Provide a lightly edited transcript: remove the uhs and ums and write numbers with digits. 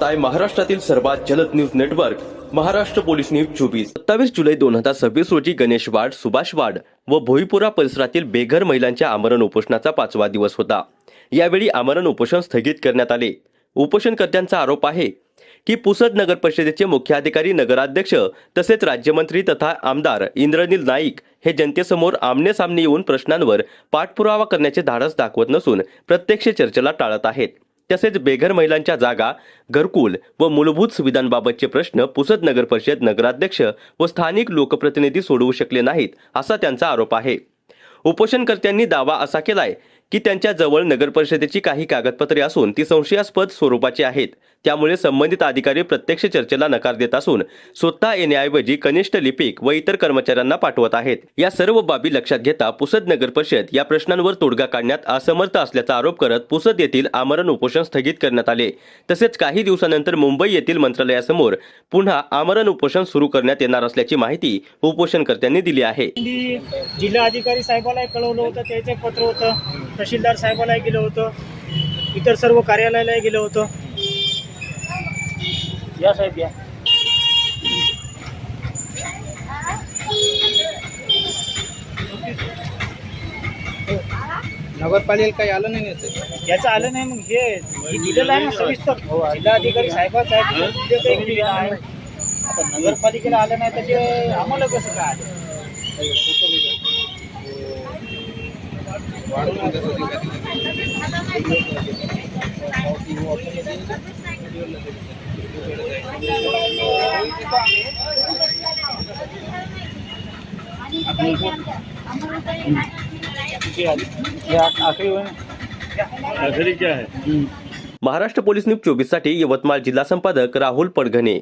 पाहताय महाराष्ट्रातील सर्वात जलद news network Maharashtra police news 24। 27 जुलै 2026 रोजी गणेश वाड, सुभाष वाड व भोईपुरा परिसरातील बेघर महिलांच्या आमरण उपोषणाचा 5वा दिवस होता। यावेळी आमरण उपोषण स्थगित करण्यात आले। उपोषणकर्त्यांचा आरोप आहे की पुसद नगर परिषदेचे मुख्याधिकारी, नगराध्यक्ष तसेच राज्यमंत्री तथा आमदार इंद्रनील नाईक हे जनतेसमोर आमने सामने येऊन प्रश्नांवर पाठपुरावा करण्याचे धाडस दाखवत नसून प्रत्यक्ष चर्चेला टाळत आहेत। तसेच बेघर महिलांच्या जागा, घरकुल व मूलभूत सुविधांबाबतचे प्रश्न पुसद नगर परिषद, नगराध्यक्ष व स्थानिक लोकप्रतिनिधी सोडवू शकले नाहीत असा त्यांचा आरोप आहे। उपोषणकर्त्यांनी दावा असा केलाय की त्यांच्या जवळ नगर परिषदेची काही कागदपत्रे असून ती संशयास्पद स्वरूपाची आहेत। त्यामुळे संबंधित अधिकारी प्रत्यक्ष चर्चेला नकार देत असून स्वतः येण्याऐवजी कनिष्ठ लिपिक व इतर कर्मचाऱ्यांना पाठवत आहेत। या सर्व बाबी लक्षात घेता पुसद नगर परिषद या प्रश्नांवर तोडगा काढण्यात असमर्थ असल्याचा आरोप करत पुसद येथील आमरण उपोषण स्थगित करण्यात आले। तसेच काही दिवसानंतर मुंबई येथील मंत्रालयासमोर पुन्हा आमरण उपोषण सुरू करण्यात येणार असल्याची माहिती उपोषणकर्त्यांनी दिली आहे। जिल्हाधिकारी साहेबाला कळवलं होतं, त्याचे पत्र होतं, तहसीलदार साहेबाला गेलं होतं, इतर सर्व कार्यालयाला गेलं होतं। या साहेब या। नगरपालिकेला काही आलं नाही याचं आलं नाही, मग हे दिलेलं आहे ना सविस्तर जिल्हाधिकारी साहेबाचं आहे। आता नगरपालिकेला आलं नाही तर ते आम्हाला कसं काय आलं? आखिरी क्या है? महाराष्ट्र पोलीस न्यूज 24 साठी यवतमाळ जिल्हा संपादक राहुल पडघणे।